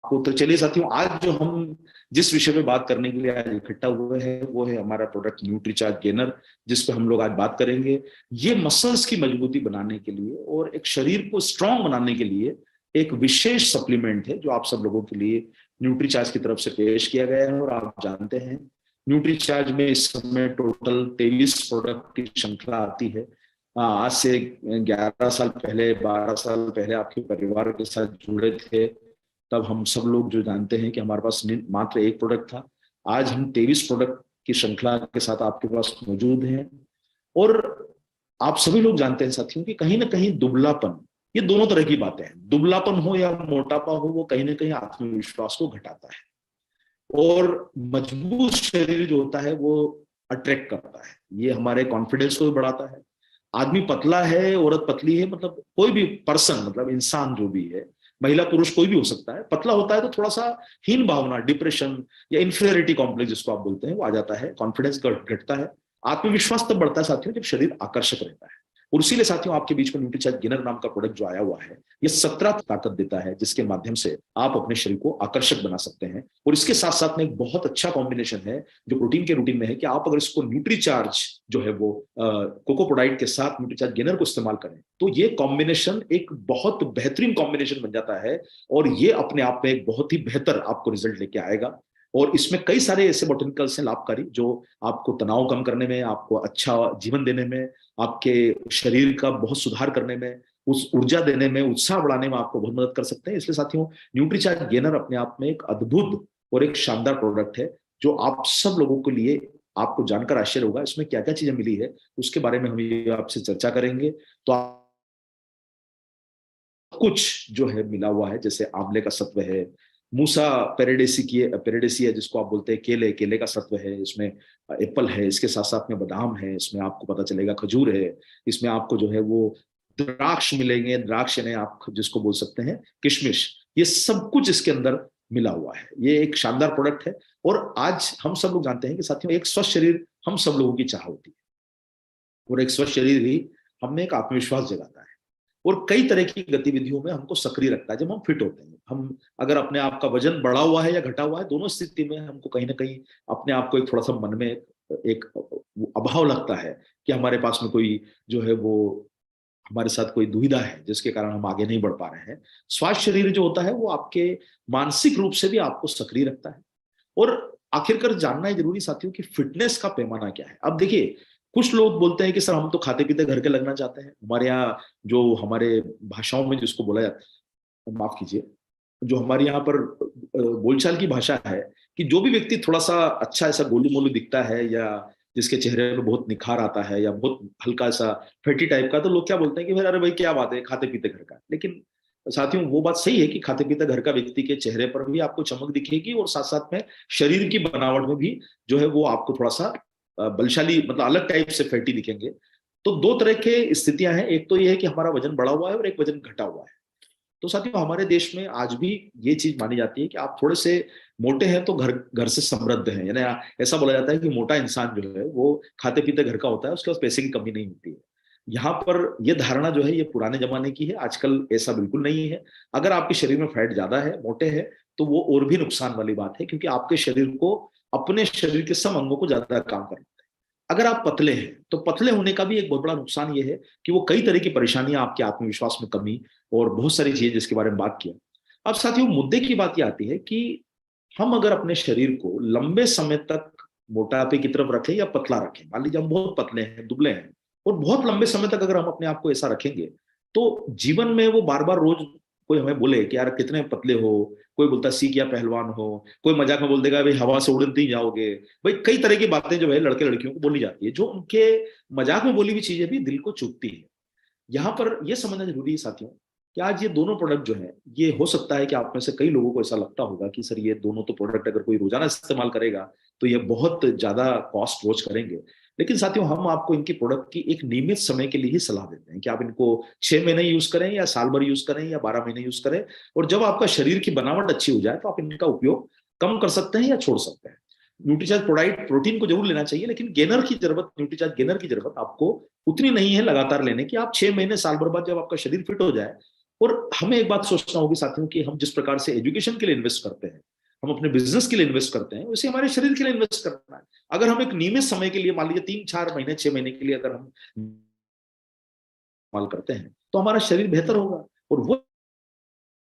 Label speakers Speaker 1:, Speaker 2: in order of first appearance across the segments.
Speaker 1: आपको। तो चलिए साथियों, आज जो हम जिस विषय पे बात करने के लिए आज इकट्ठा हुए हैं वो है हमारा प्रोडक्ट न्यूट्रीचार्ज गेनर, जिस पे हम लोग आज बात करेंगे। ये मसल्स की मजबूती बनाने के लिए और एक शरीर को स्ट्रांग बनाने के लिए एक विशेष सप्लीमेंट है जो आप सब लोगों के लिए न्यूट्रीचार्ज की तरफ से पेश किया गया है। और आप जानते हैं न्यूट्रीचार्ज में इस समय टोटल 23 प्रोडक्ट की श्रृंखला आती है। आज से 11 साल पहले, 12 साल पहले आपके परिवार के साथ जुड़े थे, तब हम सब लोग जो जानते हैं कि हमारे पास मात्र एक प्रोडक्ट था। आज हम 23 प्रोडक्ट की श्रृंखला के साथ आपके पास मौजूद हैं। और आप सभी लोग जानते हैं साथियों कि कहीं ना कहीं दुबलापन, ये दोनों तरह की बातें हैं। दुबलापन हो या मोटापा हो, वो कहीं ना कहीं आत्मविश्वास को घटाता है। और मजबूत शरीर जो होता है वो अट्रैक्ट करता है, ये हमारे कॉन्फिडेंस को भी बढ़ाता है। आदमी पतला है, औरत पतली है, मतलब कोई भी पर्सन, मतलब इंसान जो भी है, महिला पुरुष कोई भी हो सकता है, पतला होता है तो थोड़ा सा हीन भावना, डिप्रेशन या इंफीरियरिटी कॉम्प्लेक्स जिसको आप बोलते हैं, वो आ जाता है। कॉन्फिडेंस घटता है। आत्मविश्वास तब बढ़ता है साथियों जब शरीर आकर्षक रहता है। और इसीलिए साथियों आपके बीच में न्यूट्रीचार्ज गेनर नाम का प्रोडक्ट जो आया हुआ है, ये 17 ताकत देता है, जिसके माध्यम से आप अपने शरीर को आकर्षक बना सकते हैं। और इसके साथ साथ में एक बहुत अच्छा कॉम्बिनेशन है जो प्रोटीन के रूटीन में है कि आप अगर इसको न्यूट्रीचार्ज जो है वो कोकोप्रोडाइट के साथ न्यूट्रीचार्ज गेनर को इस्तेमाल करें तो ये कॉम्बिनेशन एक बहुत बेहतरीन कॉम्बिनेशन बन जाता है। और ये अपने आप में एक बहुत ही बेहतर आपको रिजल्ट लेके आएगा। और इसमें कई सारे ऐसे बोटेनिकल्स हैं लाभकारी जो आपको तनाव कम करने में, आपको अच्छा जीवन देने में, आपके शरीर का बहुत सुधार करने में, उस ऊर्जा देने में, उत्साह बढ़ाने में आपको बहुत मदद कर सकते हैं। इसलिए साथियों न्यूट्रीचार्ज गेनर अपने आप में एक अद्भुत और एक शानदार प्रोडक्ट है जो आप सब लोगों के लिए, आपको जानकर आश्चर्य होगा इसमें क्या क्या चीजें मिली है, उसके बारे में हम ये आपसे चर्चा करेंगे। तो कुछ जो है मिला हुआ है, जैसे आंवले का सत्व है, मूसा पेरेडेसी की पेरेडेसी है जिसको आप बोलते हैं केले, केले का सत्व है इसमें, एप्पल है, इसके साथ साथ में बादाम है, इसमें आपको पता चलेगा खजूर है, इसमें आपको जो है वो द्राक्ष मिलेंगे, द्राक्ष यानी आप जिसको बोल सकते हैं किशमिश, ये सब कुछ इसके अंदर मिला हुआ है। ये एक शानदार प्रोडक्ट है। और आज हम सब लोग जानते हैं कि साथियों एक स्वस्थ शरीर हम सब लोगों की चाह होती है, और एक स्वस्थ शरीर ही हमें एक आत्मविश्वास जगाता है और कई तरह की गतिविधियों में हमको सक्रिय रखता है। जब हम फिट होते हैं, हम अगर अपने आप का वजन बढ़ा हुआ है या घटा हुआ है, दोनों स्थिति में हमको कहीं ना कहीं अपने आप को एक थोड़ा सा मन में एक अभाव लगता है कि हमारे पास में कोई जो है वो, हमारे साथ कोई दुविधा है जिसके कारण हम आगे नहीं बढ़ पा रहे हैं। स्वास्थ्य शरीर जो होता है वो आपके मानसिक रूप से भी आपको सक्रिय रखता है। और आखिरकार जानना है जरूरी साथियों कि फिटनेस का पैमाना क्या है। अब देखिए, कुछ लोग बोलते हैं कि सर हम तो खाते पीते घर के लगना चाहते हैं। हमारे यहाँ जो हमारे भाषाओं में जिसको बोला जाता है, माफ कीजिए, जो हमारे यहाँ पर बोलचाल की भाषा है कि जो भी व्यक्ति थोड़ा सा अच्छा ऐसा गोलू मोलू दिखता है या जिसके चेहरे में बहुत निखार आता है या बहुत हल्का सा फैटी टाइप का, तो लोग क्या बोलते हैं कि भाई अरे भाई क्या बात है, खाते पीते घर का। लेकिन साथियों वो बात सही है कि खाते पीते घर का व्यक्ति के चेहरे पर भी आपको चमक दिखेगी और साथ साथ में शरीर की बनावट में भी जो है वो आपको थोड़ा सा बलशाली, मतलब अलग टाइप से फैटी दिखेंगे। तो दो तरह के स्थितियां हैं, एक तो ये है कि हमारा वजन बढ़ा हुआ है और एक वजन घटा हुआ है। तो साथियों हमारे देश में आज भी ये चीज मानी जाती है कि आप थोड़े से मोटे हैं तो घर घर से समृद्ध हैं, यानी ऐसा बोला जाता है कि मोटा इंसान जो है वो खाते पीते घर का होता है, उसके पास पैसे की कमी नहीं होती है। यहाँ पर यह धारणा जो है ये पुराने जमाने की है, आजकल ऐसा बिल्कुल नहीं है। अगर आपके शरीर में फैट ज्यादा है, मोटे हैं, तो वो और भी नुकसान वाली बात है, क्योंकि आपके शरीर को अपने शरीर के सब अंगों को ज्यादा काम करना है। अगर आप पतले हैं तो पतले होने का भी एक बहुत बड़ा नुकसान ये है कि वो कई तरह की परेशानियां, आपके आत्मविश्वास में कमी और बहुत सारी चीजें जिसके बारे में बात किया। अब साथियों मुद्दे की बात ये आती है कि हम अगर अपने शरीर को लंबे समय तक मोटापे की तरफ रखें या पतला रखें, मान लीजिए हम बहुत पतले हैं, दुबले हैं, और बहुत लंबे समय तक अगर हम अपने आप को ऐसा रखेंगे तो जीवन में वो बार बार रोज कोई हमें बोले कि यार कितने पतले हो, कोई बोलता सीख या पहलवान हो, कोई मजाक में बोल देगा भाई हवा से उड़ते ही जाओगे। भाई कई तरह की बातें जो है लड़के लड़कियों को बोली जाती है, जो उनके मजाक में बोली हुई चीजें भी दिल को चुभती है। यहाँ पर यह समझना जरूरी है साथियों कि आज ये दोनों प्रोडक्ट जो है, ये हो सकता है कि आप में से कई लोगों को ऐसा लगता होगा कि सर ये दोनों तो प्रोडक्ट अगर कोई रोजाना इस्तेमाल करेगा तो ये बहुत ज्यादा कॉस्ट वॉच करेंगे। लेकिन साथियों हम आपको इनकी प्रोडक्ट की एक नियमित समय के लिए ही सलाह देते हैं कि आप इनको 6 महीने यूज करें या साल भर यूज करें या 12 महीने यूज करें। और जब आपका शरीर की बनावट अच्छी हो जाए तो आप इनका उपयोग कम कर सकते हैं या छोड़ सकते हैं। न्यूट्रीचार्ज प्रोटीन को जरूर लेना चाहिए, लेकिन गेनर की जरूरत, न्यूट्रीचार्ज गेनर की जरूरत आपको उतनी नहीं है लगातार लेने की। आप 6 महीने साल भर बाद जब आपका शरीर फिट हो जाए और हमें एक बात सोचना होगी साथियों कि हम जिस प्रकार से एजुकेशन के लिए इन्वेस्ट करते हैं, हम अपने बिजनेस के लिए इन्वेस्ट करते हैं, वैसे हमारे शरीर के लिए इन्वेस्ट करना है। अगर हम एक नियमित समय के लिए, मान लीजिए 3-4 महीने 6 महीने के लिए अगर हम इस्तेमाल करते हैं, तो हमारा शरीर बेहतर होगा। और वो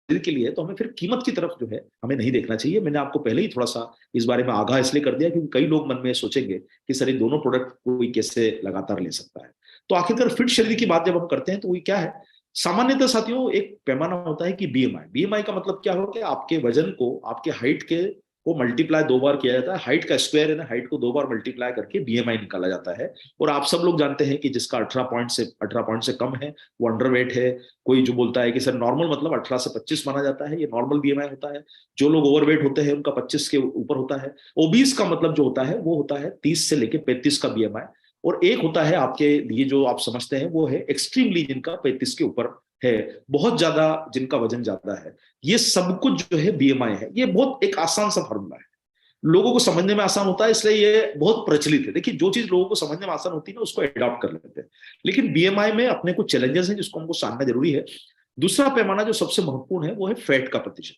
Speaker 1: शरीर के लिए तो हमें फिर कीमत की तरफ जो है हमें नहीं देखना चाहिए। मैंने आपको पहले ही थोड़ा सा इस बारे में आगाह इसलिए कर दिया क्योंकि कई लोग मन में सोचेंगे कि सर ये दोनों प्रोडक्ट कोई कैसे लगातार ले सकता है। तो आखिरकार फिट शरीर की बात जब हम करते हैं तो वही क्या है, सामान्यतः साथियों एक पैमाना होता है कि बीएमआई। बीएमआई का मतलब क्या हो कि आपके वजन को, आपके हाइट के को मल्टीप्लाई 2 बार किया जाता है। हाइट का स्क्वायर है ना, हाइट को 2 बार मल्टीप्लाई करके बीएमआई निकाला जाता है। और आप सब लोग जानते हैं कि जिसका 18 पॉइंट से कम है वो अंडरवेट है। कोई जो बोलता है कि सर नॉर्मल मतलब 18 से 25 माना जाता है, ये नॉर्मल बीएमआई होता है। जो लोग ओवरवेट होते हैं उनका 25 के ऊपर होता है। ओबीस का मतलब जो होता है वो होता है 30 से लेके 35 का बीएमआई। और एक होता है आपके लिए जो आप समझते हैं वो है एक्सट्रीमली, जिनका 35 के ऊपर है, बहुत ज्यादा जिनका वजन ज्यादा है। ये सब कुछ जो है बीएमआई है। ये बहुत एक आसान सा फॉर्मूला है, लोगों को समझने में आसान होता है, इसलिए ये बहुत प्रचलित है। देखिए जो चीज लोगों को समझने में आसान होती है ना उसको अडॉप्ट कर लेते हैं। लेकिन बीएमआई में अपने कुछ चैलेंजेस हैं जिसको हमको जानना जरूरी है। दूसरा पैमाना जो सबसे महत्वपूर्ण है वो है फैट का प्रतिशत।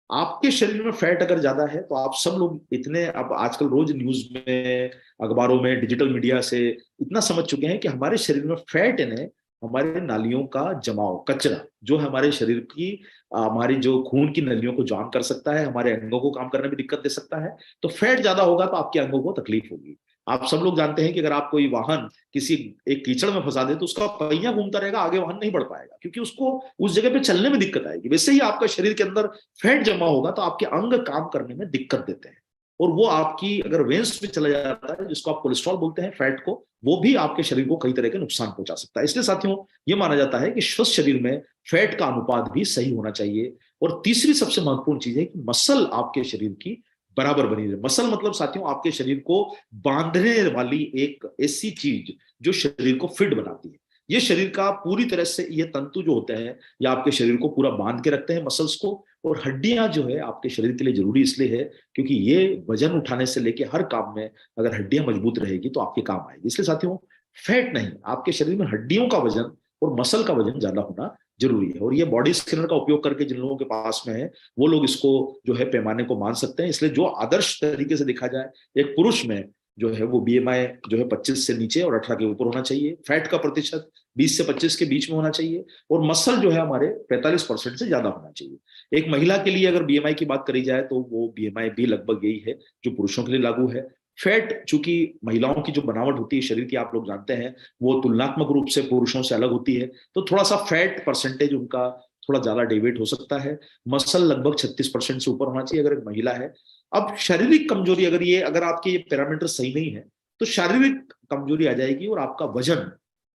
Speaker 1: आपके शरीर में फैट अगर ज्यादा है तो आप सब लोग इतने, अब आजकल रोज न्यूज में, अखबारों में, डिजिटल मीडिया से इतना समझ चुके हैं कि हमारे शरीर में फैट है, हमारे नालियों का जमाव, कचरा जो हमारे शरीर की, हमारी जो खून की नलियों को जाम कर सकता है, हमारे अंगों को काम करने में दिक्कत दे सकता है। तो फैट ज्यादा होगा तो आपके अंगों को तकलीफ होगी। आप सब लोग जानते हैं कि अगर आप कोई वाहन किसी एक कीचड़ में फंसा दे तो उसका पहिया घूमता रहेगा, आगे वाहन नहीं बढ़ पाएगा क्योंकि उसको उस जगह पे चलने में दिक्कत आएगी। वैसे ही आपका शरीर के अंदर फैट जमा होगा तो आपके अंग काम करने में दिक्कत देते हैं। और वो आपकी अगर वेंस में चला जाता है, जिसको आप कोलेस्ट्रॉल बोलते हैं, फैट को, वो भी आपके शरीर को कई तरह के नुकसान पहुंचा सकता है। इसलिए साथियों ये माना जाता है कि स्वस्थ शरीर में फैट का अनुपात भी सही होना चाहिए। और तीसरी सबसे महत्वपूर्ण चीज है कि मसल आपके शरीर की बराबर बनी रहे। मसल मतलब साथियों आपके शरीर को बांधने वाली एक ऐसी चीज जो शरीर को फिट बनाती है। ये शरीर का पूरी तरह से, ये तंतु जो होते हैं ये आपके शरीर को पूरा बांध के रखते हैं, मसल्स को। और हड्डियां जो है आपके शरीर के लिए जरूरी इसलिए है क्योंकि ये वजन उठाने से लेके हर काम में अगर हड्डियां मजबूत रहेगी तो आपके काम आएगी। इसलिए साथियों फैट नहीं, आपके शरीर में हड्डियों का वजन और मसल का वजन ज्यादा होना जरूरी है। और ये बॉडी स्कैनर का उपयोग करके जिन लोगों के पास में है वो लोग इसको जो है पैमाने को मान सकते हैं। इसलिए जो आदर्श तरीके से देखा जाए, एक पुरुष में जो है वो बीएमआई जो है 25 से नीचे और 18 के ऊपर होना चाहिए। फैट का प्रतिशत 20 से 25 के बीच में होना चाहिए। और मसल जो है हमारे 45% से ज्यादा होना चाहिए। एक महिला के लिए अगर बीएमआई की बात करी जाए तो वो बीएमआई भी लगभग यही है जो पुरुषों के लिए लागू है। फैट, चूंकि महिलाओं की जो बनावट होती है शरीर की आप लोग जानते हैं, वो तुलनात्मक रूप से पुरुषों से अलग होती है, तो थोड़ा सा फैट परसेंटेज उनका थोड़ा ज्यादा डेविएट हो सकता है। मसल लगभग 36% से ऊपर होना चाहिए अगर एक महिला है। अब शारीरिक कमजोरी, अगर आपके ये पैरामीटर सही नहीं है तो शारीरिक कमजोरी आ जाएगी और आपका वजन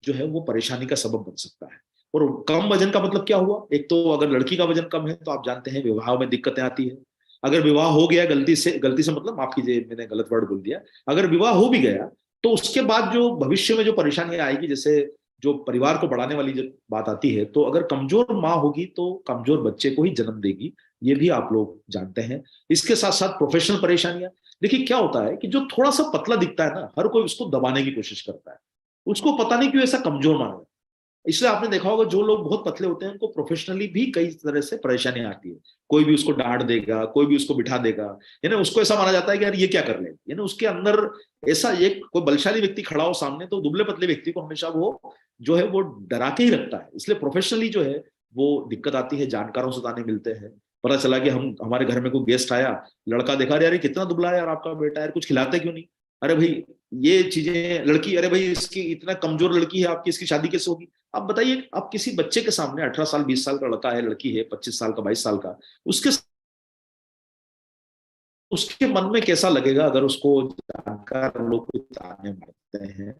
Speaker 1: जो है वो परेशानी का सबब बन सकता है। और कम वजन का मतलब क्या हुआ, एक तो अगर लड़की का वजन कम है तो आप जानते हैं विवाह में दिक्कतें आती है। अगर विवाह हो गया गलती से मतलब माफ कीजिए मैंने गलत वर्ड बोल दिया, अगर विवाह हो भी गया तो उसके बाद जो भविष्य में जो परेशानी आएगी, जैसे जो परिवार को बढ़ाने वाली जो बात आती है, तो अगर कमजोर माँ होगी तो कमजोर बच्चे को ही जन्म देगी, ये भी आप लोग जानते हैं। इसके साथ साथ प्रोफेशनल परेशानियां। देखिए क्या होता है कि जो थोड़ा सा पतला दिखता है ना, हर कोई उसको दबाने की कोशिश करता है, उसको पता नहीं क्यों ऐसा कमजोर माना जाता है। इसलिए आपने देखा होगा जो लोग बहुत पतले होते हैं उनको प्रोफेशनली भी कई तरह से परेशानी आती है। कोई भी उसको डांट देगा, कोई भी उसको बिठा देगा, यानी उसको ऐसा माना जाता है कि यार ये क्या कर रहे हैं, यानी उसके अंदर ऐसा एक कोई बलशाली व्यक्ति खड़ा हो सामने तो दुबले पतले व्यक्ति को हमेशा वो जो है वो डरा के ही रखता है। इसलिए प्रोफेशनली जो है वो दिक्कत आती है। जानकारों से ताने मिलते हैं, पता चला कि हम हमारे घर में कोई गेस्ट आया, लड़का देखा, यार ये कितना दुबला है यार आपका बेटा, यार कुछ खिलाते क्यों नहीं, अरे भाई ये चीजें, लड़की, अरे भाई इसकी इतना कमजोर लड़की है आपकी, इसकी शादी कैसे होगी। आप बताइए, आप किसी बच्चे के सामने 18 साल 20 साल का लड़का है, लड़की है 25 साल का 22 साल का, उसके उसके मन में कैसा लगेगा अगर उसको जानकार लोग कुछ ताने मारते हैं।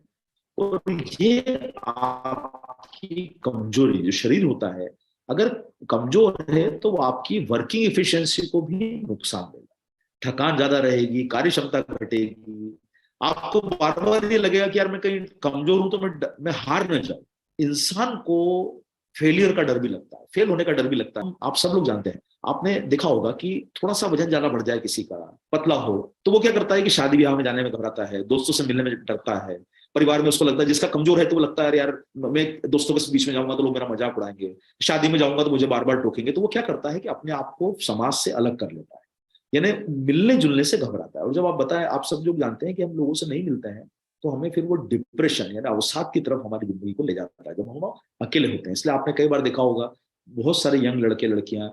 Speaker 1: और ये आपकी कमजोरी, जो शरीर होता है अगर कमजोर है तो वो आपकी वर्किंग एफिशिएंसी को भी नुकसान देगा। थकान ज्यादा रहेगी, कार्य क्षमता घटेगी, आपको बार बार ये लगेगा कि यार मैं कहीं कमजोर हूं तो मैं हार न जाऊं। इंसान को फेलियर का डर भी लगता है, फेल होने का डर भी लगता है। आप सब लोग जानते हैं, आपने देखा होगा कि थोड़ा सा वजन ज्यादा बढ़ जाए किसी का, पतला हो, तो वो क्या करता है कि शादी ब्याह में जाने में घबराता है, दोस्तों से मिलने में डरता है, परिवार में उसको लगता है, जिसका कमजोर है तो वो लगता है अरे यार मैं दोस्तों के बीच में जाऊंगा तो लोग मेरा मजाक उड़ाएंगे, शादी में जाऊंगा तो मुझे बार बार टोकेंगे, तो वो क्या करता है कि अपने आप को समाज से अलग कर लेता है, यानी मिलने जुलने से घबराता है। और जब आप बताएं, आप सब लोग जानते हैं कि हम लोगों से नहीं मिलते हैं तो हमें फिर वो डिप्रेशन यानी अवसाद की तरफ हमारी जिंदगी को ले जाता है जब हम अकेले होते हैं। इसलिए आपने कई बार देखा होगा बहुत सारे यंग लड़के लड़कियां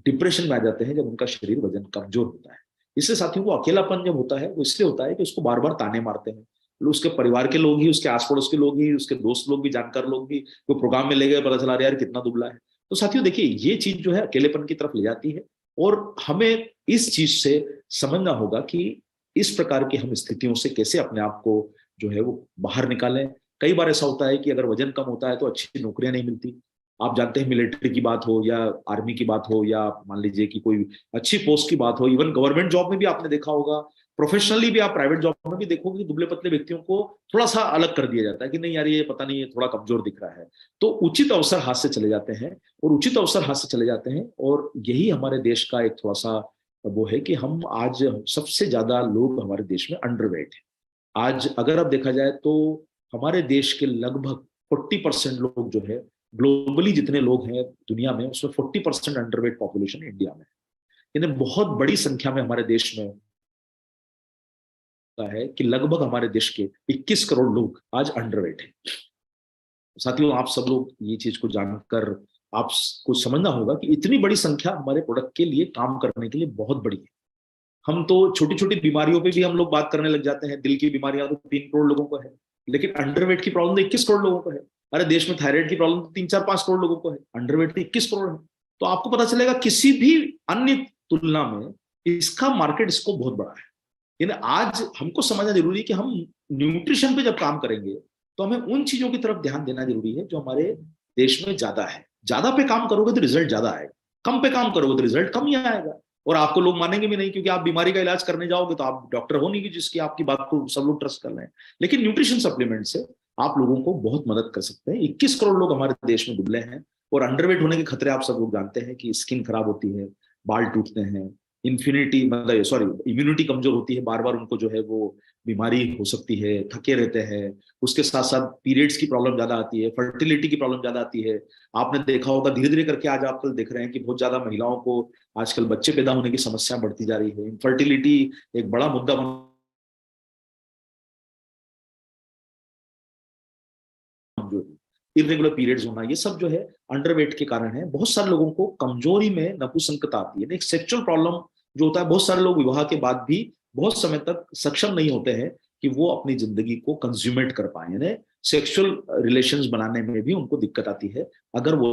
Speaker 1: डिप्रेशन में आ जाते हैं जब उनका शरीर वजन कमजोर होता है। इससे साथियों को अकेलापन जब होता है वो इसलिए होता है कि उसको बार बार ताने मारते हैं उसके परिवार के लोग ही, उसके आस पड़ोस के लोग ही, उसके दोस्त लोग भी, जानकार लोग भी, वो प्रोग्राम में ले गए, पता चला यार कितना दुबला है। तो साथियों देखिए ये चीज जो है अकेलेपन की तरफ ले जाती है और हमें इस चीज से समझना होगा कि इस प्रकार की हम स्थितियों से कैसे अपने आप को जो है वो बाहर निकालें। कई बार ऐसा होता है कि अगर वजन कम होता है तो अच्छी नौकरियां नहीं मिलती। आप जानते हैं मिलिट्री की बात हो या आर्मी की बात हो या मान लीजिए कि कोई अच्छी पोस्ट की बात हो, इवन गवर्नमेंट जॉब में भी आपने देखा होगा, प्रोफेशनली भी आप प्राइवेट जॉब में भी देखोगे कि दुबले पतले व्यक्तियों को थोड़ा सा अलग कर दिया जाता है कि नहीं यार ये पता नहीं, ये थोड़ा कमजोर दिख रहा है। तो उचित अवसर हाथ से चले जाते हैं और उचित अवसर हाथ से चले जाते हैं और यही हमारे देश का एक थोड़ा सा वो है कि हम आज सबसे ज्यादा लोग हमारे देश में अंडरवेट है। आज अगर अब देखा जाए तो हमारे देश के लगभग 40% लोग जो है, ग्लोबली जितने लोग हैं दुनिया में उसमें 40% अंडरवेट पॉपुलेशन इंडिया में है। यानी बहुत बड़ी संख्या में हमारे देश में है कि लगभग हमारे देश के 21 करोड़ लोग आज अंडरवेट हैं। साथियों आप सब लोग ये चीज को जानकर आपको समझना होगा कि इतनी बड़ी संख्या हमारे प्रोडक्ट के लिए काम करने के लिए बहुत बड़ी है। हम तो छोटी छोटी बीमारियों पे भी हम लोग बात करने लग जाते हैं, दिल की बीमारियां तो 3 करोड़ लोगों को है, लेकिन अंडरवेट की प्रॉब्लम तो 21 करोड़ लोगों को है। अरे देश में थायराइड की प्रॉब्लम तो 3-4-5 करोड़ लोगों को है, अंडरवेट तो 21 करोड़ है। तो आपको पता चलेगा किसी भी अन्य तुलना में इसका मार्केट इसको बहुत बड़ा है। यानी आज हमको समझना जरूरी है कि हम न्यूट्रिशन पे जब काम करेंगे तो हमें उन चीजों की तरफ ध्यान देना जरूरी है जो हमारे देश में ज्यादा है। ज्यादा पे काम करोगे तो रिजल्ट ज्यादा आएगा, कम पे काम करोगे तो रिजल्ट कम ही आएगा और आपको लोग मानेंगे भी नहीं, क्योंकि आप बीमारी का इलाज करने जाओगे तो आप डॉक्टर हो नहीं कि जिसकी आपकी बात को सब लोग ट्रस्ट कर रहे हैं। लेकिन न्यूट्रिशन सप्लीमेंट से आप लोगों को बहुत मदद कर सकते हैं। 21 करोड़ लोग हमारे देश में दुबले हैं और अंडरवेट होने के खतरे आप सब लोग जानते हैं कि स्किन खराब होती है, बाल टूटते हैं, इम्यूनिटी कमजोर होती है, बार बार उनको जो है वो बीमारी हो सकती है, थके रहते हैं। उसके साथ साथ पीरियड्स की प्रॉब्लम ज्यादा आती है, फर्टिलिटी की प्रॉब्लम ज्यादा आती है। आपने देखा होगा धीरे धीरे करके आज आप कल देख रहे हैं कि बहुत ज्यादा महिलाओं को आजकल बच्चे पैदा होने की समस्या बढ़ती जा रही है। इनफर्टिलिटी एक बड़ा मुद्दा बन, इरेगुलर पीरियड्स होना, ये सब जो है अंडरवेट के कारण है। बहुत सारे लोगों को कमजोरी में नपुंसकता आती है, एक सेक्सुअल प्रॉब्लम जो होता है। बहुत सारे लोग विवाह के बाद भी बहुत समय तक सक्षम नहीं होते हैं कि वो अपनी जिंदगी को कंज्यूमेट कर पाए, यानी सेक्सुअल रिलेशंस बनाने में भी उनको दिक्कत आती है अगर वो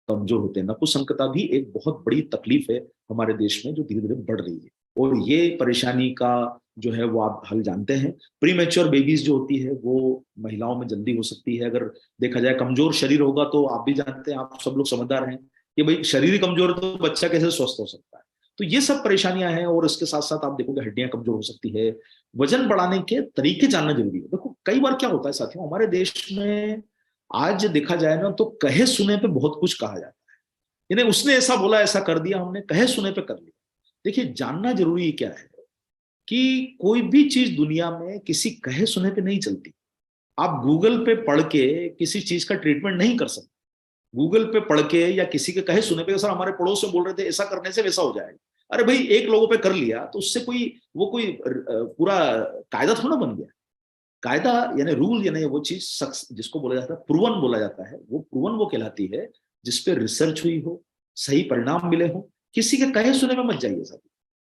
Speaker 1: कमजोर होते हैं। नपुंसकता भी एक बहुत बड़ी तकलीफ है हमारे देश में जो धीरे धीरे बढ़ रही है और ये परेशानी का जो है वो आप हल जानते हैं। प्री मैच्योर बेबीज जो होती है वो महिलाओं में जल्दी हो सकती है। अगर देखा जाए कमजोर शरीर होगा तो आप भी जानते हैं, आप सब लोग समझदार हैं कि भाई शरीर ही कमजोर है तो बच्चा कैसे स्वस्थ हो सकता है। तो ये सब परेशानियां हैं और इसके साथ साथ आप देखोगे हड्डियां कमजोर हो सकती है। वजन बढ़ाने के तरीके जानना जरूरी है। देखो कई बार क्या होता है साथियों, हमारे देश में आज देखा जाए ना तो कहे सुने पे बहुत कुछ कहा जाता है, यानी उसने ऐसा बोला ऐसा कर दिया, हमने कहे सुने पे कर लिया। देखिए जानना जरूरी क्या है कि कोई भी चीज दुनिया में किसी कहे सुने पे नहीं चलती। आप गूगल पे पढ़ के किसी चीज का ट्रीटमेंट नहीं कर सकते। गूगल पे पढ़ के या किसी के कहे सुने पे, सर हमारे पड़ोस में बोल रहे थे ऐसा करने से वैसा हो जाएगा, अरे भाई एक लोगों पे कर लिया तो उससे कोई वो कोई पूरा कायदा थोड़ा बन गया। कायदा यानी रूल यानी वो चीज जिसको बोला जाता है प्रूवन बोला जाता है, वो प्रूवन वो कहलाती है जिसपे रिसर्च हुई हो, सही परिणाम मिले हो। किसी के कहे सुने में मत जाइए सर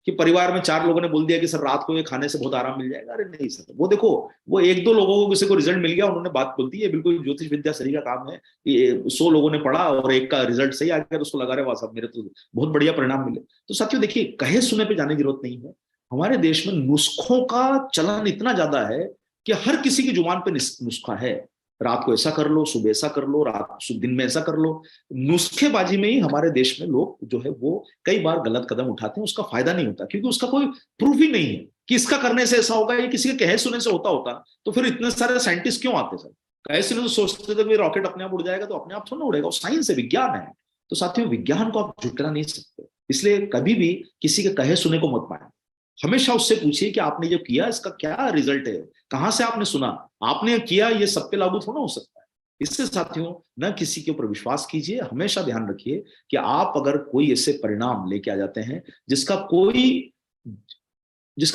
Speaker 1: कि परिवार में 4 लोगों ने बोल दिया कि सर रात को ये खाने से बहुत आराम मिल जाएगा, अरे नहीं सर, वो देखो वो 1-2 लोगों को किसी को रिजल्ट मिल गया, उन्होंने बात बोल दी है, बिल्कुल ज्योतिष विद्या सही का काम है। ये 100 लोगों ने पढ़ा और एक का रिजल्ट सही आ गया तो उसको लगा रहे वाह साहब मेरे तो बहुत बढ़िया परिणाम मिले। तो साथियों देखिए कहे सुने पे जाने की जरूरत नहीं है। हमारे देश में नुस्खों का चलन इतना ज्यादा है कि हर किसी की जुबान पे नुस्खा है। रात को ऐसा कर लो, सुबह ऐसा कर लो, दिन में ऐसा कर लो। नुस्खेबाजी में ही हमारे देश में लोग जो है वो कई बार गलत कदम उठाते हैं, उसका फायदा नहीं होता क्योंकि उसका कोई प्रूफ ही नहीं है कि इसका करने से ऐसा होगा। ये किसी के कहे सुने से होता होता तो फिर इतने सारे साइंटिस्ट क्यों आते सर? कहे सुने तो सोचते थे रॉकेट अपने आप उड़ जाएगा, तो अपने आप थोड़ा उड़ेगा, साइंस है, विज्ञान है। तो साथियों विज्ञान को आप झुटला नहीं सकते, इसलिए कभी भी किसी के कहे सुने को मत माने। हमेशा उससे पूछिए कि आपने जो किया इसका क्या रिजल्ट है, कहां से आपने सुना, आपने किया, ये सब पे लागू थोड़ा हो सकता है। इससे साथियों न किसी के ऊपर विश्वास कीजिए, हमेशा ध्यान रखिए कि आप अगर कोई ऐसे परिणाम लेके आ जाते हैं जिसका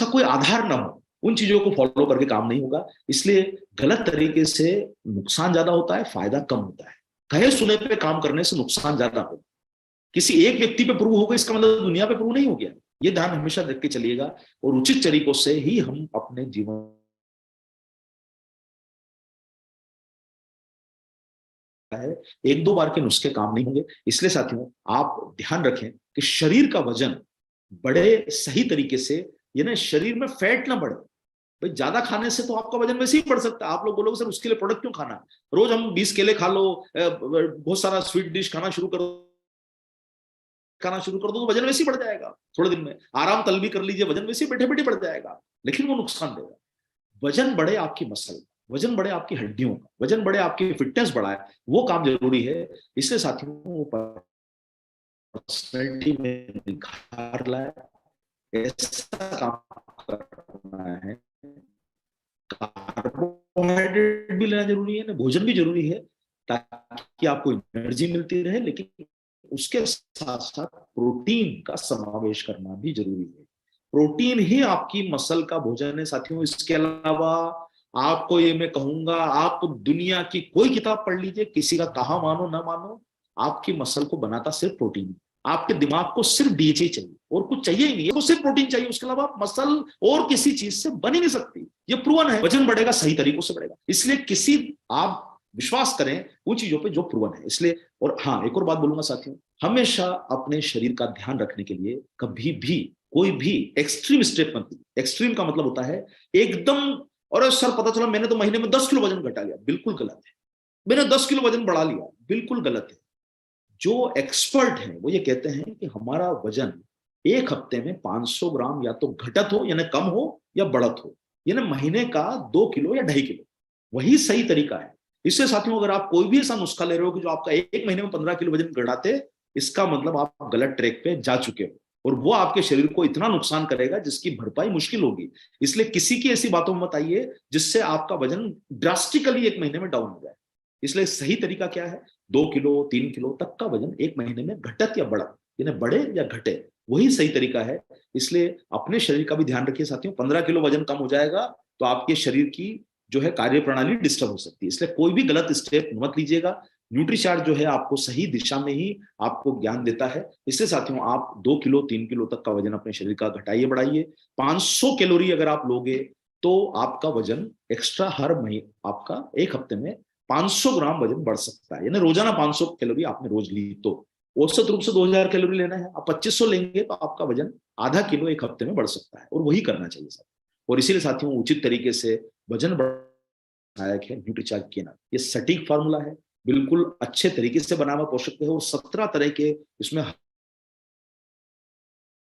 Speaker 1: कोई आधार ना हो, उन चीजों को फॉलो करके काम नहीं होगा। इसलिए गलत तरीके से नुकसान ज्यादा होता है, फायदा कम होता है। कहे सुने पे काम करने से नुकसान ज्यादा होगा। किसी एक व्यक्ति पे प्रूव होगा इसका मतलब दुनिया पे प्रूव नहीं हो गया। ये ध्यान हमेशा रख के चलिएगा, और उचित तरीकों से ही हम अपने जीवन है। एक दो बार के नुस्खे काम नहीं होंगे। इसलिए साथियों आप ध्यान रखें कि शरीर का वजन बढ़े सही तरीके से, ये ना शरीर में फैट ना बढ़े। भाई ज्यादा खाने से तो आपका वजन वैसे ही बढ़ सकता है। आप लोग बोलोगे सर उसके लिए प्रोडक्ट क्यों खाना, रोज हम 20 केले खा लो, बहुत सारा स्वीट डिश खाना शुरू कर दो तो वजन वैसे ही बढ़ जाएगा। थोड़े दिन में आराम तल भी कर लीजिए, वजन वैसे ही बैठे बैठे बढ़ जाएगा, लेकिन वो नुकसान देगा। वजन बढ़े आपकी मसल, वजन बढ़े आपकी हड्डियों का, वजन बढ़े आपकी फिटनेस बढ़ाए, वो काम जरूरी है। इसलिए साथियों पर्सनैलिटी में निखार लाए, ऐसा काम करना है। कार्बोहाइड्रेट भी लेना जरूरी है ना, भोजन भी जरूरी है ताकि आपको एनर्जी मिलती रहे, लेकिन उसके साथ साथ प्रोटीन का समावेश करना भी जरूरी है। प्रोटीन ही आपकी मसल का भोजन है साथियों। इसके अलावा आपको ये मैं कहूंगा, आप दुनिया की कोई किताब पढ़ लीजिए, किसी का कहा मानो ना मानो, आपकी मसल को बनाता सिर्फ प्रोटीन। आपके दिमाग को सिर्फ डीएचए चाहिए और कुछ चाहिए ही नहीं, तो सिर्फ प्रोटीन चाहिए। उसके अलावा मसल और किसी चीज से बन ही नहीं सकती। ये प्रूवन है। वजन बढ़ेगा सही तरीकों से बढ़ेगा। इसलिए किसी आप विश्वास करें उन चीजों पे जो प्रूवन है। इसलिए, और हाँ एक और बात बोलूंगा साथियों, हमेशा अपने शरीर का ध्यान रखने के लिए कभी भी कोई भी एक्सट्रीम स्टेप मत लीजिए। एक्सट्रीम का मतलब होता है एकदम, और सर पता चला मैंने तो महीने में 10 किलो वजन घटा लिया, बिल्कुल गलत है। मैंने 10 किलो वजन बढ़ा लिया, बिल्कुल गलत है। जो एक्सपर्ट हैं वो ये कहते हैं कि हमारा वजन एक हफ्ते में 500 ग्राम या तो घटत हो यानी कम हो, या बढ़त हो, यानी महीने का 2 किलो या 2.5 किलो, वही सही तरीका है। इससे साथियों अगर आप कोई भी ऐसा नुस्खा ले रहे हो कि जो आपका एक महीने में 15 किलो वजन घटाते, इसका मतलब आप गलत ट्रैक पे जा चुके हो, और वो आपके शरीर को इतना नुकसान करेगा जिसकी भरपाई मुश्किल होगी। इसलिए किसी की ऐसी बातों में मत आइए जिससे आपका वजन ड्रास्टिकली एक महीने में डाउन हो जाए। इसलिए सही तरीका क्या है, 2 किलो 3 किलो तक का वजन एक महीने में घटत या बढ़त, यानी बढ़े या घटे, वही सही तरीका है। इसलिए अपने शरीर का भी ध्यान रखिए साथियों। 15 किलो वजन कम हो जाएगा तो आपके शरीर की जो है कार्य प्रणाली डिस्टर्ब हो सकती है। इसलिए कोई भी गलत स्टेप मत लीजिएगा। न्यूट्रीचार्ट जो है आपको सही दिशा में ही आपको ज्ञान देता है। इसलिए साथियों आप 2 किलो 3 किलो तक का वजन अपने शरीर का घटाइए बढ़ाइए। 500 कैलोरी अगर आप लोगे तो आपका वजन एक्स्ट्रा हर महीने, आपका एक हफ्ते में 500 ग्राम वजन बढ़ सकता है। यानी रोजाना 500 कैलोरी आपने रोज ली तो औसत रूप से 2000 कैलोरी लेना है। आप 2500 लेंगे तो आपका वजन आधा किलो एक हफ्ते में बढ़ सकता है, और वही करना चाहिए सर। और इसीलिए साथियों उचित तरीके से वजन बढ़ाया है न्यूट्रीचार्ज गेनर। ये सटीक फार्मूला है, बिल्कुल अच्छे तरीके से बना हुआ पोषक है, और 17 तरह के इसमें,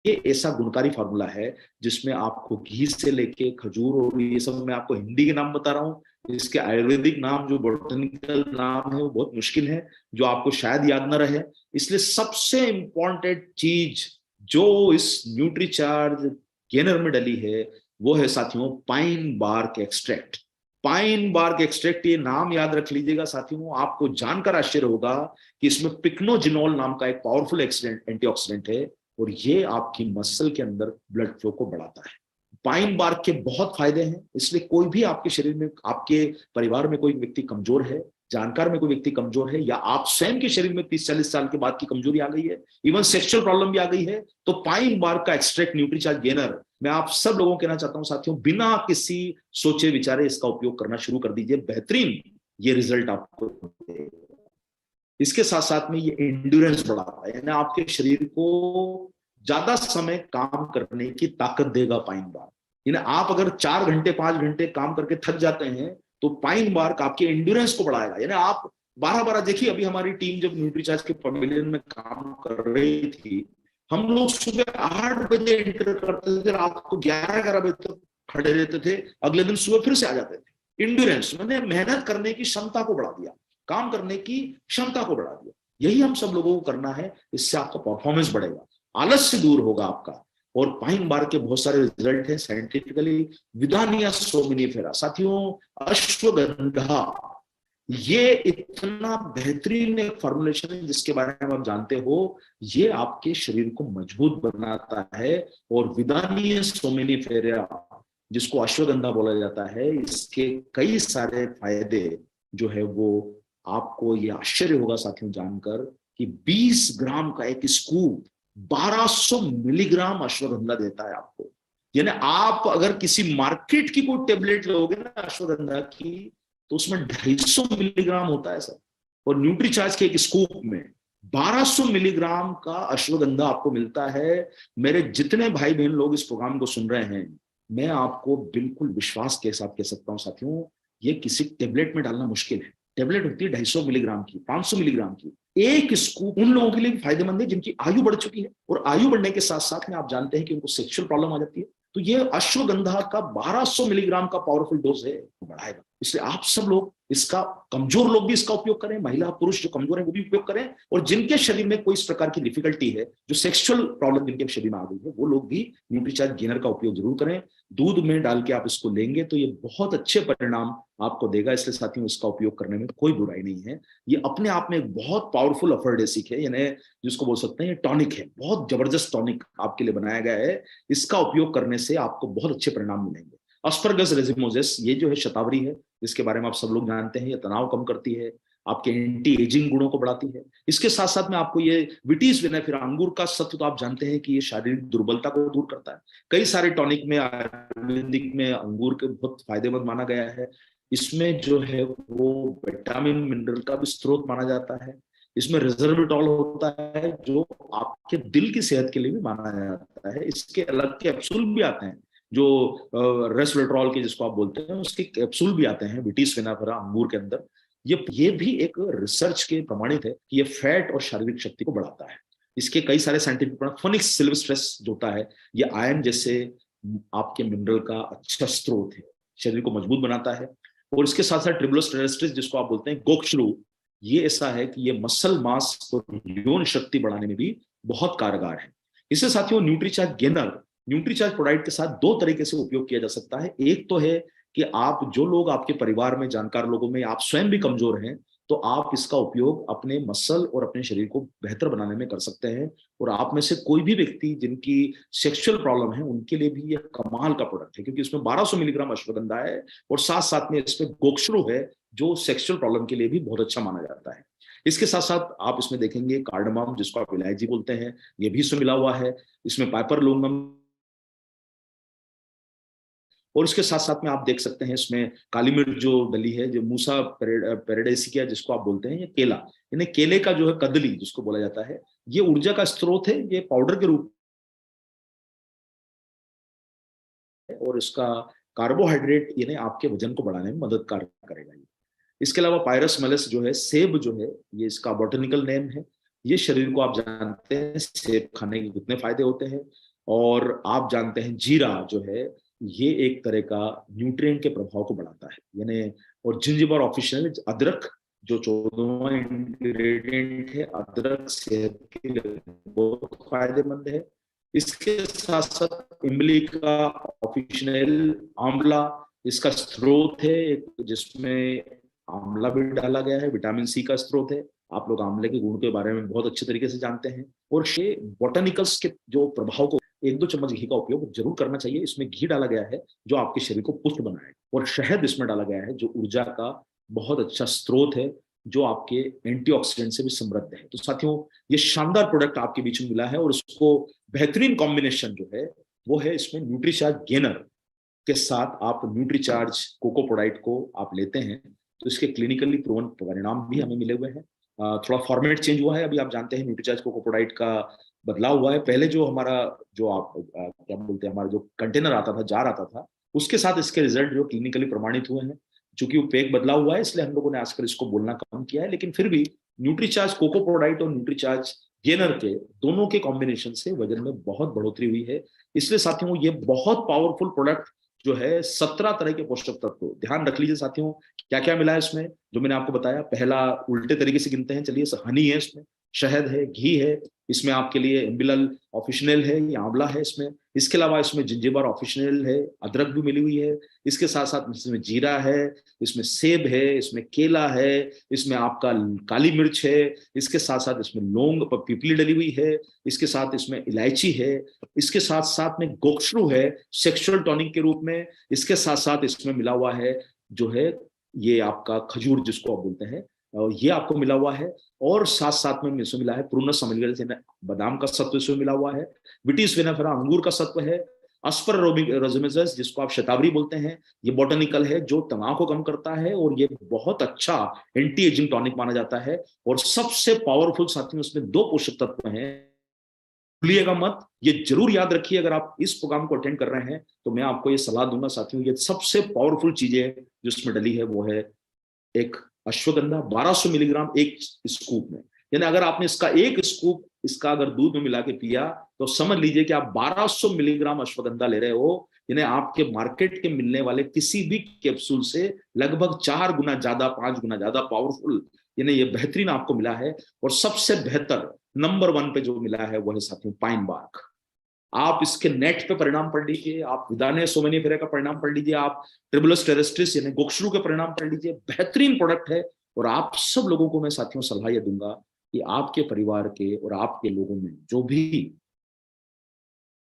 Speaker 1: ये ऐसा गुणकारी फार्मूला है जिसमें आपको घी से लेके खजूर, और ये सब मैं आपको हिंदी के नाम बता रहा हूँ। इसके आयुर्वेदिक नाम जो बोटनिकल नाम है वो बहुत मुश्किल है, जो आपको शायद याद ना रहे। इसलिए सबसे इंपॉर्टेंट चीज जो इस न्यूट्रीचार्ज गेनर में डली है वो है साथियों pine bark extract. Pine bark extract, ये नाम याद रख लीजिएगा साथियों। आपको जानकर आश्चर्य होगा कि इसमें पिक्नोजिनोल नाम का एक पावरफुल एंटीऑक्सीडेंट है, और ये आपकी मसल के अंदर ब्लड फ्लो को बढ़ाता है। पाइन बार्क के बहुत फायदे हैं। इसलिए कोई भी आपके शरीर में, आपके परिवार में कोई व्यक्ति कमजोर है, जानकार में कोई व्यक्ति कमजोर है, या आप स्वयं के शरीर में 30-40 साल के बाद की कमजोरी आ गई है, इवन सेक्सुअल प्रॉब्लम भी आ गई है, तो पाइन बार्क का एक्सट्रैक्ट न्यूट्रीचार्ज गेनर मैं आप सब लोगों को कहना चाहता हूं साथियों, बिना किसी सोचे विचारे इसका उपयोग करना शुरू कर दीजिए। बेहतरीन ये रिजल्ट आपको देगा। इसके साथ साथ में ये एंड्योरेंस बढ़ाता है, यानी आपके शरीर को ज्यादा समय काम करने की ताकत देगा पाइन बार। यानी आप अगर 4 घंटे 5 घंटे काम करके थक जाते हैं तो पाइन बार आपके एंड्योरेंस को बढ़ाएगा। यानी आप 12-12, देखिए अभी हमारी टीम जब न्यूट्रीचार्ज के पवेलियन में काम कर रही थी, हम लोग सुबह 8 बजे एंटर करते थे, रात को 11-11 बजे तक खड़े रहते थे, अगले दिन सुबह फिर से आ जाते थे। इंड्योरेंस मैंने मेहनत करने की क्षमता को बढ़ा दिया, काम करने की क्षमता को बढ़ा दिया। यही हम सब लोगों को करना है, इससे आपका परफॉर्मेंस बढ़ेगा, आलस्य दूर होगा आपका, और पाइन बार के बहुत सारे रिजल्ट हैं साइंटिफिकली। विदानिया सोमिनिफेरा, साथियों अश्वगंधा ये इतना बेहतरीन एक फॉर्मुलेशन है जिसके बारे में आप जानते हो, ये आपके शरीर को मजबूत बनाता है। और विदानिया सोमिनिफेरा जिसको अश्वगंधा बोला जाता है, इसके कई सारे फायदे जो है वो आपको ये आश्चर्य होगा साथियों जानकर कि 20 ग्राम का एक स्कूप 1200 मिलीग्राम अश्वगंधा देता है आपको। यानी आप अगर किसी मार्केट की कोई टेबलेट लोगे ना अश्वगंधा की, तो उसमें 250 मिलीग्राम होता है सर, और न्यूट्रीचार्ज के एक स्कूप में 1200 मिलीग्राम का अश्वगंधा आपको मिलता है। मेरे जितने भाई बहन लोग इस प्रोग्राम को सुन रहे हैं, मैं आपको बिल्कुल विश्वास के साथ कह सकता हूं साथियों, ये किसी टेबलेट में डालना मुश्किल है। टेबलेट होती है 250 मिलीग्राम की, 500 मिलीग्राम की। एक स्कूप उन लोगों के लिए भी फायदेमंद है जिनकी आयु बढ़ चुकी है, और आयु बढ़ने के साथ साथ में आप जानते हैं कि उनको सेक्सुअल प्रॉब्लम आ जाती है। तो ये अश्वगंधा का 1200 मिलीग्राम का पावरफुल डोज है, बढ़ाएगा। इसलिए आप सब लोग इसका, कमजोर लोग भी इसका उपयोग करें, महिला पुरुष जो कमजोर है वो भी उपयोग करें, और जिनके शरीर में कोई इस प्रकार की डिफिकल्टी है, जो सेक्सुअल प्रॉब्लम जिनके शरीर में आ गई है, वो लोग भी न्यूट्रीचार्ज गेनर का उपयोग जरूर करें। दूध में डाल के आप इसको लेंगे तो ये बहुत अच्छे परिणाम आपको देगा। इसलिए साथियों इसका उपयोग करने में कोई बुराई नहीं है। ये अपने आप में एक बहुत पावरफुल अफर्डेसिक है, यानी जिसको बोल सकते हैं ये टॉनिक है, बहुत जबरदस्त टॉनिक आपके लिए बनाया गया है। इसका उपयोग करने से आपको बहुत अच्छे परिणाम मिलेंगे। अस्परगस रेजिमोजेस ये जो है शतावरी है, जिसके बारे में आप सब लोग जानते हैं, ये तनाव कम करती है, आपके एंटी एजिंग गुणों को बढ़ाती है। इसके साथ साथ में आपको ये विटीज विनेफिर अंगूर का सत्व तो आप जानते हैं कि ये शारीरिक दुर्बलता को दूर करता है। कई सारे टॉनिक में आयुर्वेदिक में अंगूर के बहुत फायदेमंद माना गया है। इसमें जो है वो विटामिन मिनरल का भी स्रोत माना जाता है। इसमें रिजर्विटॉल होता है जो आपके दिल की सेहत के लिए भी माना जाता है। इसके अलग कैप्सूल भी आते हैं जो रेसवेट्रॉल के जिसको आप बोलते हैं, उसके कैप्सूल भी आते हैं विटीज विनाफेरा अंगूर के अंदर। ये भी एक रिसर्च के प्रमाणित है कि ये फैट और शारीरिक शक्ति को बढ़ाता है। इसके कई सारे साइंटिफिक, फोनिक्स सिल्वेस्ट्रेस जो होता है, ये आयन जैसे आपके मिनरल का अच्छा स्रोत है, शरीर को मजबूत बनाता है। और इसके साथ साथ ट्रिबुलस टेरेस्ट्रिस जिसको आप बोलते हैं गोक्षरू, ये ऐसा है कि ये मसल मास और यौन शक्ति बढ़ाने में भी बहुत कारगर है। इससे साथियों न्यूट्रीचार्ज गेनर, न्यूट्रीचार्ज प्रोडक्ट के साथ दो तरीके से उपयोग किया जा सकता है। एक तो है कि आप जो लोग आपके परिवार में जानकार लोगों में आप स्वयं भी कमजोर हैं, तो आप इसका उपयोग अपने मसल और अपने शरीर को बेहतर बनाने में कर सकते हैं। और आप में से कोई भी व्यक्ति जिनकी सेक्सुअल प्रॉब्लम है उनके लिए भी ये कमाल का प्रोडक्ट है, क्योंकि इसमें 1200 मिलीग्राम अश्वगंधा है और साथ साथ में इसमें गोक्षरू है जो सेक्सुअल प्रॉब्लम के लिए भी बहुत अच्छा माना जाता है। इसके साथ साथ आप इसमें देखेंगे कार्डमम जिसको आप इलायची बोलते हैं, ये भी इसमें मिला हुआ है। इसमें पाइपर लोंगम, और इसके साथ साथ में आप देख सकते हैं इसमें काली मिर्च जो डली है, जो मूसा पेरेडेसिया जिसको आप बोलते हैं, ये केला, यानी केले का जो है कदली जिसको बोला जाता है, ये ऊर्जा का स्रोत है, ये पाउडर के रूप में, और इसका कार्बोहाइड्रेट यानी आपके वजन को बढ़ाने में मददगार करेगा ये। इसके अलावा पायरस मलस जो है, सेब जो है, ये इसका बॉटनिकल नेम है। ये शरीर को आप जानते हैं सेब खाने के कितने फायदे होते हैं। और आप जानते हैं जीरा जो है, ये एक तरह का न्यूट्रिएंट के प्रभाव को बढ़ाता है, यानी। और जिंजिबर ऑफिशियल अदरक जो 14वां इंग्रेडिएंट है, अदरक सेहत के लिए बहुत फायदेमंद है। इसके साथ साथ इमली का ऑफिशियल आंवला इसका स्रोत है, जिसमें आंवला भी डाला गया है, विटामिन सी का स्रोत है। आप लोग आंवले के गुण के बारे में बहुत अच्छे तरीके से जानते हैं। और ये बॉटनिकल्स के जो प्रभाव को, 1-2 चम्मच घी का उपयोग जरूर करना चाहिए। इसमें घी डाला गया है जो आपके शरीर को पुष्ट बनाए, और शहद इसमें डाला गया है जो ऊर्जा का बहुत अच्छा स्रोत है, जो आपके एंटीऑक्सीडेंट से भी समृद्ध है। तो साथियों ये शानदार प्रोडक्ट आपके बीच में मिला है, और उसको बेहतरीन कॉम्बिनेशन जो है वो है इसमें न्यूट्रीचार्ज गेनर के साथ आप न्यूट्रीचार्ज कोको प्रोडक्ट को आप लेते हैं तो इसके क्लिनिकली प्रूवन परिणाम भी हमें मिले हुए हैं। थोड़ा फॉर्मेट चेंज हुआ है, अभी आप जानते हैं न्यूट्रीचार्ज कोको प्रोडक्ट का बदलाव हुआ है। पहले जो हमारा जो आप क्या बोलते हैं, हमारा जो कंटेनर आता था, जार आता था, उसके साथ इसके रिजल्ट जो क्लिनिकली प्रमाणित हुए हैं। चूंकि वो पैक बदला हुआ है इसलिए हम लोगों ने आजकल इसको बोलना कम किया है, लेकिन फिर भी न्यूट्रीचार्ज कोको प्रोडक्ट और न्यूट्रीचार्ज गेनर के दोनों के कॉम्बिनेशन से वजन में बहुत बढ़ोतरी हुई है। इसलिए साथियों ये बहुत पावरफुल प्रोडक्ट जो है 17 तरह के पोषक तत्व, ध्यान रख लीजिए साथियों क्या क्या मिला है इसमें, जो मैंने आपको बताया। पहला उल्टे तरीके से गिनते हैं, चलिए हनी है इसमें, शहद है, घी है, इसमें आपके लिए इम्बिलल ऑफिशियल है, ये आंवला है इसमें। इसके अलावा इसमें जिंजीबर ऑफिशियल है, अदरक भी मिली हुई है। इसके साथ साथ इसमें जीरा है, इसमें सेब है, इसमें केला है, इसमें आपका काली मिर्च है, इसके साथ साथ इसमें लौंग पिपली डली हुई है, इसके साथ इसमें इलायची है, इसके साथ साथ में गोक्षरू है सेक्सुअल टॉनिक के रूप में, इसके साथ साथ इसमें मिला हुआ है जो है ये आपका खजूर जिसको आप बोलते हैं, ये आपको मिला हुआ है। और साथ साथ में इसमें मिला है प्रूनस अमेरिकन, बादाम का सत्व इसमें मिला हुआ है, विटिस विनिफेरा अंगूर का सत्व है, अस्पर रोजिमेजस जिसको आप शतावरी बोलते हैं, ये बॉटनिकल है जो तनाव को कम करता है और ये बहुत अच्छा एंटी एजिंग टॉनिक माना जाता है। और सबसे पावरफुल साथियों इसमें दो पोषक तत्व हैं, भूलिएगा मत, ये जरूर याद रखिए। अगर आप इस प्रोग्राम को अटेंड कर रहे हैं तो मैं आपको ये सलाह दूंगा साथियों, ये सबसे पावरफुल चीजें जिसमें डली है वो है एक अश्वगंधा 1200 मिलीग्राम एक स्कूप में। यानी अगर आपने इसका एक स्कूप इसका अगर दूध में मिला के पिया तो समझ लीजिए कि आप 1200 मिलीग्राम अश्वगंधा ले रहे हो। यानी आपके मार्केट के मिलने वाले किसी भी कैप्सूल से लगभग 4 गुना ज्यादा, 5 गुना ज्यादा पावरफुल, यानी ये बेहतरीन आपको मिला है। और सबसे बेहतर नंबर 1 पे जो मिला है वो है साथियों पाइन बार्क। आप इसके नेट पे परिणाम पढ़ लीजिए, आप विदाने सोमेनिफेरा का परिणाम पढ़ लीजिए, आप ट्रिबुलस टेरेस्ट्रिस यानी गोक्षरू के परिणाम पढ़ लीजिए, बेहतरीन प्रोडक्ट है। और आप सब लोगों को मैं साथियों सलाह ये दूंगा कि आपके परिवार के और आपके लोगों में जो भी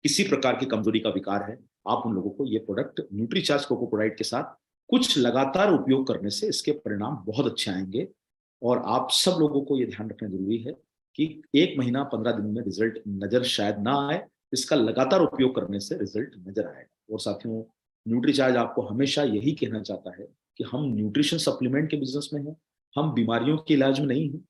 Speaker 1: किसी प्रकार की कमजोरी का विकार है, आप उन लोगों को ये प्रोडक्ट न्यूट्रीचार्ज कोकोप्रोडाइट के साथ कुछ लगातार उपयोग करने से इसके परिणाम बहुत अच्छे आएंगे। और आप सब लोगों को ये ध्यान रखना जरूरी है कि 1 महीना 15 दिन में रिजल्ट नजर शायद ना आए, इसका लगातार उपयोग करने से रिजल्ट नजर आएगा। और साथियों न्यूट्रीचार्ज आपको हमेशा यही कहना चाहता है कि हम न्यूट्रिशन सप्लीमेंट के बिजनेस में हैं, हम बीमारियों के इलाज में नहीं हैं।